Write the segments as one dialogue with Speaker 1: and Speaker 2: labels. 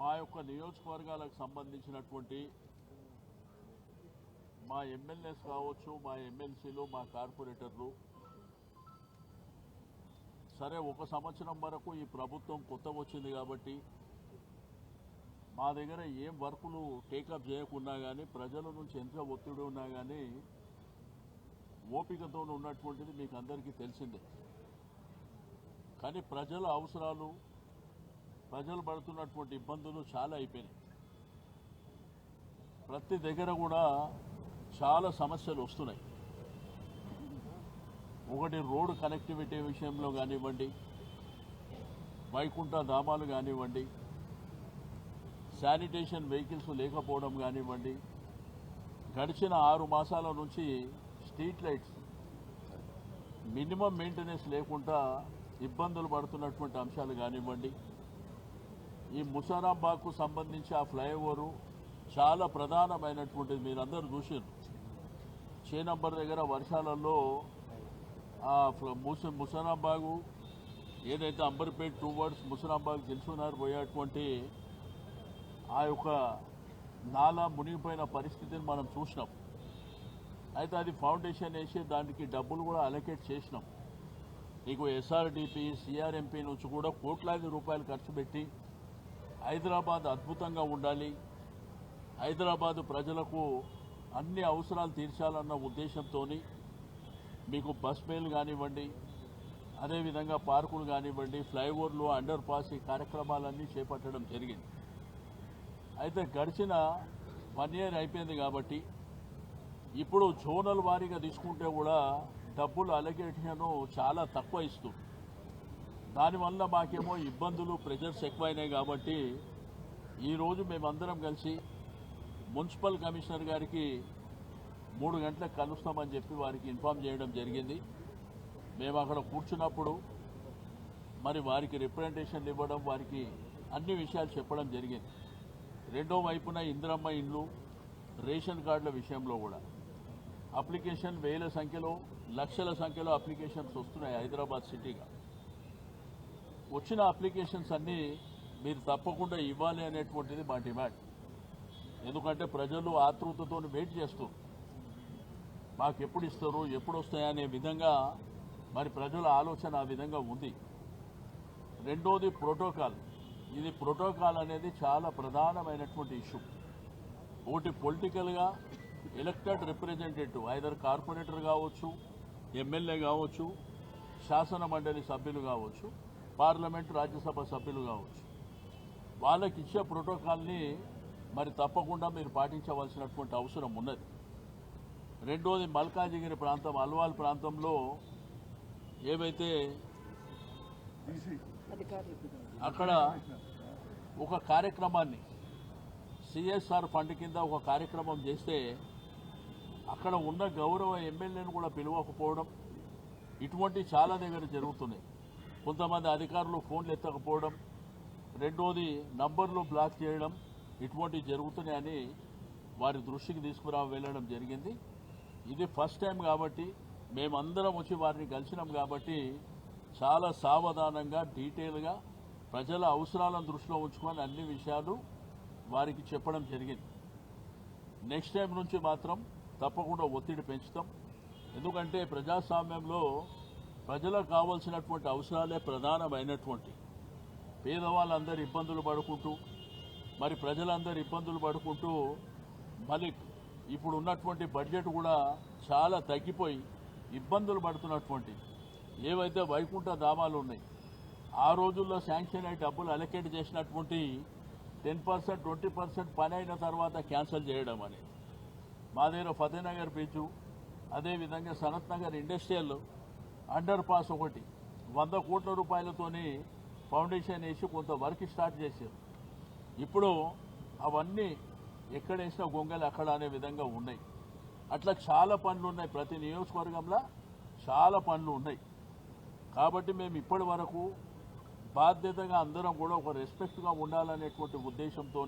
Speaker 1: మా యొక్క నియోజకవర్గాలకు సంబంధించినటువంటి మా ఎమ్మెల్యేస్ కావచ్చు, మా ఎమ్మెల్సీలు, మా కార్పొరేటర్లు సరే ఒక సంవత్సరం వరకు ఈ ప్రభుత్వం కొత్తగా వచ్చింది కాబట్టి మా దగ్గర ఏం వర్కులు టేకప్ చేయకున్నా కానీ ప్రజల నుంచి ఎంత ఒత్తిడి ఉన్నా కానీ ఓపికతో ఉన్నటువంటిది మీకు అందరికీ తెలిసిందే. కానీ ప్రజల అవసరాలు, ప్రజలు పడుతున్నటువంటి ఇబ్బందులు చాలా అయిపోయినాయి. ప్రతి దగ్గర కూడా చాలా సమస్యలు వస్తున్నాయి. ఒకటి రోడ్డు కనెక్టివిటీ విషయంలో కానివ్వండి, వైకుంఠ ధామాలు కానివ్వండి, శానిటేషన్ వెహికల్స్ లేకపోవడం కానివ్వండి, గడిచిన 6 మాసాల నుంచి స్ట్రీట్ లైట్స్ మినిమం మెయింటెనెన్స్ లేకుండా ఇబ్బందులు పడుతున్నటువంటి అంశాలు కానివ్వండి, ఈ ముసారాబాద్కు సంబంధించి ఆ ఫ్లైఓవరు చాలా ప్రధానమైనటువంటిది. మీరందరూ చూసారు, చేనంబర్ దగ్గర వర్షాలలో ఆ ముసారాబాగు ఏదైతే అంబర్పేట్ టువర్డ్స్ ముసారాబాగ్ దిల్సునార్ పోయేటువంటి ఆ యొక్క నాలా మునిగిపోయిన పరిస్థితిని మనం చూసినాం. అయితే అది ఫౌండేషన్ వేసి దానికి డబ్బులు కూడా అలొకేట్ చేసినాం. నీకు ఎస్ఆర్డిపి, సిఆర్ఎంపీ నుంచి కూడా కోట్లాది రూపాయలు ఖర్చు పెట్టి హైదరాబాద్ అద్భుతంగా ఉండాలి, హైదరాబాద్ ప్రజలకు అన్ని అవసరాలు తీర్చాలన్న ఉద్దేశంతో మీకు బస్ మేలు కానివ్వండి, అదేవిధంగా పార్కులు కానివ్వండి, ఫ్లైఓవర్లు, అండర్ పాస్ ఈ కార్యక్రమాలన్నీ చేపట్టడం జరిగింది. అయితే గడిచిన 1 year అయిపోయింది కాబట్టి ఇప్పుడు జోనల్ వారీగా తీసుకుంటే కూడా డబ్బులు అలొకేషన్ చాలా తక్కువ ఇస్తుంది. దానివల్ల మాకేమో ఇబ్బందులు, ప్రెజర్స్ ఎక్కువైనాయి. కాబట్టి ఈరోజు మేమందరం కలిసి మున్సిపల్ కమిషనర్ గారికి 3 గంటలకు కలుస్తామని చెప్పి వారికి ఇన్ఫామ్ చేయడం జరిగింది. మేము అక్కడ కూర్చున్నప్పుడు మరి వారికి రిప్రజెంటేషన్ ఇవ్వడం, వారికి అన్ని విషయాలు చెప్పడం జరిగింది. రెండో వైపున ఇందిరమ్మ ఇండ్లు, రేషన్ కార్డుల విషయంలో కూడా అప్లికేషన్ వేల సంఖ్యలో, లక్షల సంఖ్యలో అప్లికేషన్స్ వస్తున్నాయి. హైదరాబాద్ సిటీగా వచ్చిన అప్లికేషన్స్ అన్నీ మీరు తప్పకుండా ఇవ్వాలి అనేటువంటిది మా డిమాండ్. ఎందుకంటే ప్రజలు ఆతృతతో వెయిట్ చేస్తారు, మాకు ఎప్పుడు ఇస్తారు, ఎప్పుడు వస్తాయనే విధంగా మరి ప్రజల ఆలోచన ఆ విధంగా ఉంది. రెండోది ప్రోటోకాల్. ఇది ప్రోటోకాల్ అనేది చాలా ప్రధానమైనటువంటి ఇష్యూ. ఒకటి పొలిటికల్గా ఎలక్టెడ్ రిప్రజెంటేటివ్, ఐదర్ కార్పొరేటర్ కావచ్చు, ఎమ్మెల్యే కావచ్చు, శాసన మండలి సభ్యులు కావచ్చు, పార్లమెంట్ రాజ్యసభ సభ్యులు కావచ్చు, వాళ్ళకి ఇచ్చే ప్రోటోకాల్ని మరి తప్పకుండా మీరు పాటించవలసినటువంటి అవసరం ఉన్నది. రెండోది మల్కాజిగిరి ప్రాంతం, అల్వాల్ ప్రాంతంలో ఏవైతే అక్కడ ఒక కార్యక్రమాన్ని సిఎస్ఆర్ ఫండ్ కింద ఒక కార్యక్రమం చేస్తే అక్కడ ఉన్న గౌరవ ఎమ్మెల్యేను కూడా పిలవకపోవడం, ఇటువంటి చాలా దగ్గర జరుగుతున్నాయి. కొంతమంది అధికారులు ఫోన్లు ఎత్తకపోవడం, రెండోది నంబర్లు బ్లాక్ చేయడం, ఇటువంటివి జరుగుతున్నాయని వారి దృష్టికి వెళ్ళడం జరిగింది. ఇది ఫస్ట్ టైం కాబట్టి మేమందరం వచ్చి వారిని కలిసినాం కాబట్టి చాలా సావధానంగా, డీటెయిల్గా ప్రజల అవసరాలను దృష్టిలో ఉంచుకొని అన్ని విషయాలు వారికి చెప్పడం జరిగింది. నెక్స్ట్ టైం నుంచి మాత్రం తప్పకుండా ఒత్తిడి పెంచుతాం. ఎందుకంటే ప్రజాస్వామ్యంలో ప్రజలకు కావాల్సినటువంటి అవసరాలే ప్రధానమైనటువంటి. పేదవాళ్ళందరూ ఇబ్బందులు పడుకుంటూ, మరి ప్రజలందరూ ఇబ్బందులు పడుకుంటూ, మళ్ళీ ఇప్పుడు ఉన్నటువంటి బడ్జెట్ కూడా చాలా తగ్గిపోయి ఇబ్బందులు పడుతున్నటువంటి ఏవైతే వైకుంఠ ధామాలు ఉన్నాయి, ఆ రోజుల్లో శాంక్షన్ అయ్యి డబ్బులు అలొకేట్ చేసినటువంటి 10%, 20% పని అయిన తర్వాత క్యాన్సిల్ చేయడం అనేది. మా దగ్గర ఫతేనగర్ బీచ్, అదేవిధంగా Sanath Nagar industrial under pass ఒకటి 100 కోట్ల రూపాయలతోని ఫౌండేషన్ వేసి కొంత వర్క్ స్టార్ట్ చేశారు. ఇప్పుడు అవన్నీ ఎక్కడ వేసినా గొంగలు అక్కడ అనే విధంగా ఉన్నాయి. అట్లా చాలా పనులు ఉన్నాయి, ప్రతి నియోజకవర్గంలో చాలా పనులు ఉన్నాయి. కాబట్టి మేము ఇప్పటి వరకు బాధ్యతగా అందరం కూడా ఒక రెస్పెక్ట్గా ఉండాలనేటువంటి ఉద్దేశంతో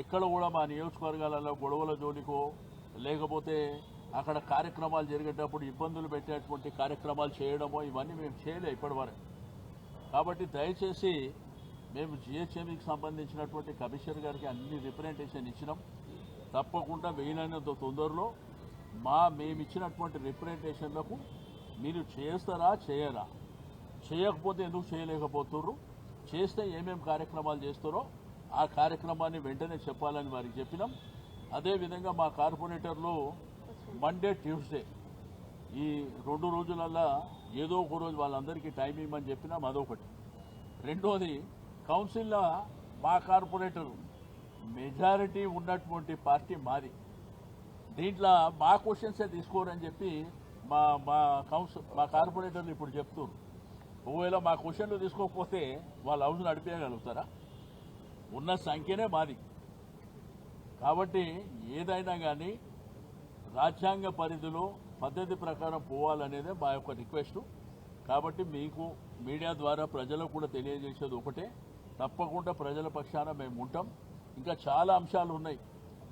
Speaker 1: ఎక్కడ కూడా మా నియోజకవర్గాలలో గొడవల జోలికో లేకపోతే అక్కడ కార్యక్రమాలు జరిగేటప్పుడు ఇబ్బందులు పెట్టేటువంటి కార్యక్రమాలు చేయడమో ఇవన్నీ మేము చేయలే ఇప్పటి వరకు. కాబట్టి దయచేసి మేము జిహెచ్ఎంఈకి సంబంధించినటువంటి కమిషనర్ గారికి అన్ని రిప్రజెంటేషన్ ఇచ్చినాం. తప్పకుండా వీలైనంత తొందరలో మేము ఇచ్చినటువంటి రిప్రజెంటేషన్లకు మీరు చేస్తారా చేయరా, చేయకపోతే ఎందుకు చేయలేకపోతుర్రు, చేస్తే ఏమేమి కార్యక్రమాలు చేస్తారో ఆ కార్యక్రమాన్ని వెంటనే చెప్పాలని వారికి చెప్పినాం. అదేవిధంగా మా కార్పొరేటర్లు మండే ట్యూస్డే ఈ 2 రోజులల్లా ఏదో ఒక రోజు వాళ్ళందరికీ టైం ఇవ్వమని చెప్పినాం. అదొకటి. రెండోది, కౌన్సిల్లో మా కార్పొరేటర్ మెజారిటీ ఉన్నటువంటి పార్టీ మాది. దీంట్లో మా క్వశ్చన్సే తీసుకోరని చెప్పి మా కార్పొరేటర్లు ఇప్పుడు చెప్తున్నారు. ఒకవేళ మా క్వశ్చన్లు తీసుకోకపోతే వాళ్ళ హౌస్ నడిపేయగలుగుతారా? ఉన్న సంఖ్యనే మాది. కాబట్టి ఏదైనా కానీ రాజ్యాంగ పరిధిలో పద్ధతి ప్రకారం పోవాలనేదే మా యొక్క రిక్వెస్ట్. కాబట్టి మీకు మీడియా ద్వారా ప్రజలకు కూడా తెలియజేసేది ఒకటే, తప్పకుండా ప్రజల పక్షాన మేము ఉంటాం. ఇంకా చాలా అంశాలు ఉన్నాయి.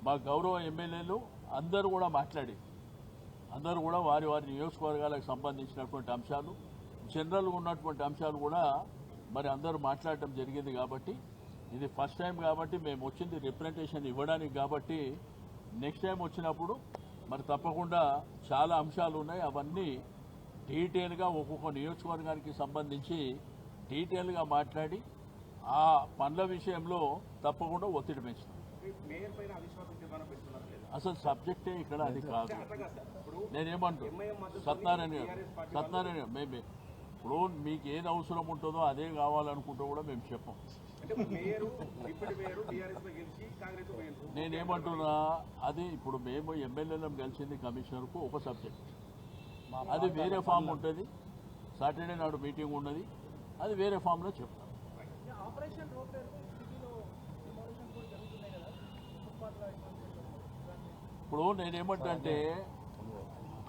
Speaker 1: మా గౌరవ ఎమ్మెల్యేలు అందరూ కూడా మాట్లాడి, అందరూ కూడా వారి వారి నియోజకవర్గాలకు సంబంధించినటువంటి అంశాలు, జనరల్గా ఉన్నటువంటి అంశాలు కూడా మరి అందరూ మాట్లాడటం జరిగింది. కాబట్టి ఇది ఫస్ట్ టైం కాబట్టి మేము వచ్చింది రిప్రజెంటేషన్ ఇవ్వడానికి. కాబట్టి నెక్స్ట్ టైం వచ్చినప్పుడు మరి తప్పకుండా చాలా అంశాలు ఉన్నాయి. అవన్నీ డీటెయిల్గా ఒక్కొక్క నియోజకవర్గానికి సంబంధించి డీటెయిల్గా మాట్లాడి ఆ పనుల విషయంలో తప్పకుండా ఒత్తిడి పెంచుతాం. అసలు సబ్జెక్టే ఇక్కడ అది కాదు. నేనేమంటున్నా సత్యనారాయణ గారు మేమే ఇప్పుడు మీకు ఏది అవసరం ఉంటుందో అదే కావాలనుకుంటూ కూడా మేము చెప్పం. నేనేమంటున్నా, అది ఇప్పుడు మేము ఎమ్మెల్యేలను కలిసింది కమిషనర్కు ఒక సబ్జెక్ట్, అది వేరే ఫామ్ ఉంటుంది. సాటర్డే నాడు మీటింగ్ ఉన్నది, అది వేరే ఫామ్లో చెప్తాం. ఇప్పుడు నేనేమంటే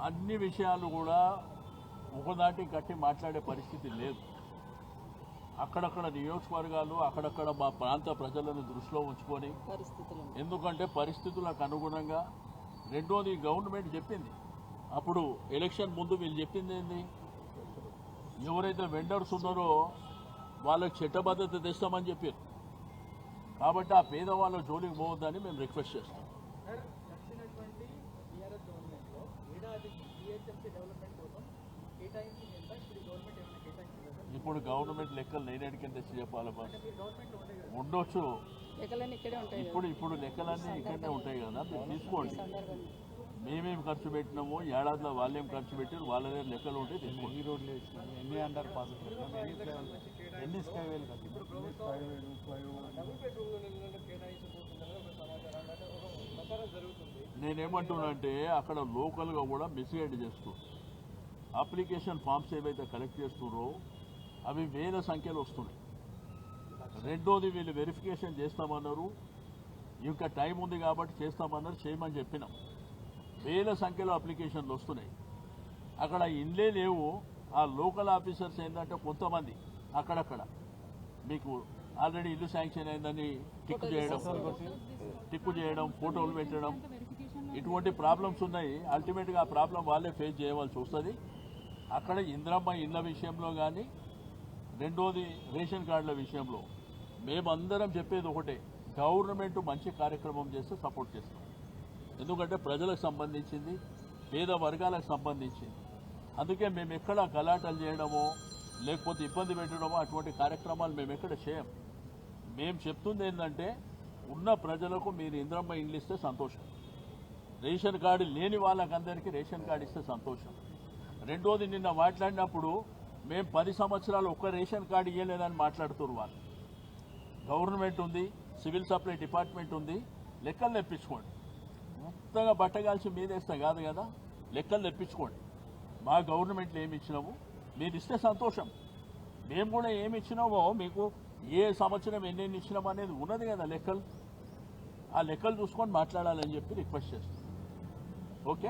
Speaker 1: అన్ని విషయాలు కూడా ఒకదాటి కట్టి మాట్లాడే పరిస్థితి లేదు. అక్కడక్కడ నియోజకవర్గాలు, అక్కడక్కడ మా ప్రాంత ప్రజలను దృష్టిలో ఉంచుకొని, ఎందుకంటే పరిస్థితులకు అనుగుణంగా. రెండోది, గవర్నమెంట్ చెప్పింది అప్పుడు ఎలక్షన్ ముందు, వీళ్ళు చెప్పింది ఏంది, ఎవరైతే వెండర్స్ ఉన్నారో వాళ్ళకి చట్టబద్ధత తెస్తామని చెప్పారు. కాబట్టి ఆ పేదవాళ్ళ జోలికి పోవద్దని మేము రిక్వెస్ట్ చేస్తాం. ఇప్పుడు గవర్నమెంట్ లెక్కలు నేనేడికని తెచ్చి చెప్పాలి బాస్, ఉండొచ్చు. ఇప్పుడు లెక్కలన్నీ ఇక్కడనే ఉంటాయి కదా, మీరు తీసుకోండి. మేమేం ఖర్చు పెట్టినామో, ఏడాదిలో వాళ్ళేం ఖర్చు పెట్టారు, వాళ్ళ దగ్గర లెక్కలు ఉంటే తీసుకోండి.
Speaker 2: ఎన్ని రోడ్లు వేసినాం, ఎన్ని అండర్ పాస్, ఎన్ని స్కైవేలు కట్టినాం,
Speaker 1: నేనేమంటున్నానంటే అక్కడ లోకల్గా కూడా మిస్గైడ్ చేస్తూ అప్లికేషన్ ఫామ్స్ ఏవైతే కలెక్ట్ చేస్తున్నారో అవి వేల సంఖ్యలో వస్తున్నాయి. రెండోది, వీళ్ళు వెరిఫికేషన్ చేస్తామన్నారు, ఇంకా టైం ఉంది కాబట్టి చేస్తామన్నారు, చేయమని చెప్పినాం. వేల సంఖ్యలో అప్లికేషన్లు వస్తున్నాయి. అక్కడ ఇన్లే లేవు. ఆ లోకల్ ఆఫీసర్స్ ఏంటంటే కొంతమంది అక్కడక్కడ మీకు ఆల్రెడీ ఇల్లు శాంక్షన్ అయిందని టిక్కు చేయడం, ఫోటోలు పెట్టడం, ఇటువంటి ప్రాబ్లమ్స్ ఉన్నాయి. అల్టిమేట్గా ఆ ప్రాబ్లం వాళ్ళే ఫేస్ చేయవలసి వస్తుంది. అక్కడ ఇందిరమ్మ ఇళ్ల విషయంలో కానీ, రెండోది రేషన్ కార్డుల విషయంలో మేమందరం చెప్పేది ఒకటే, గవర్నమెంట్ మంచి కార్యక్రమం చేస్తే సపోర్ట్ చేస్తాం. ఎందుకంటే ప్రజలకు సంబంధించింది, పేద వర్గాలకు సంబంధించింది. అందుకే మేము ఎక్కడ గలాటలు చేయడమో లేకపోతే ఇబ్బంది పెట్టడమో అటువంటి కార్యక్రమాలు మేము ఎక్కడ చేయం. మేము చెప్తుంది ఏంటంటే, ఉన్న ప్రజలకు మీరు ఇందిరమ్మ ఇండ్లు ఇస్తే సంతోషం, రేషన్ కార్డు లేని వాళ్ళకందరికీ రేషన్ కార్డు ఇస్తే సంతోషం. రెండోది, నిన్న మాట్లాడినప్పుడు మేము 10 సంవత్సరాలు ఒక్క రేషన్ కార్డు ఇవ్వలేదని మాట్లాడుతున్నారు వాళ్ళు. గవర్నమెంట్ ఉంది, సివిల్ సప్లై డిపార్ట్మెంట్ ఉంది, లెక్కలు తెప్పించుకోండి. మొత్తంగా బట్టగాల్చి మీదేస్తే కాదు కదా, లెక్కలు తెప్పించుకోండి. మా గవర్నమెంట్లో ఏమి ఇచ్చినాము మీరు ఇస్తే సంతోషం. మేము కూడా ఏమి ఇచ్చినామో మీకు ఏ సంవత్సరం ఎన్నెన్ని ఇచ్చినామో అనేది ఉన్నది కదా లెక్కలు. ఆ లెక్కలు చూసుకొని మాట్లాడాలని చెప్పి రిక్వెస్ట్ చేస్తాం. ఓకే.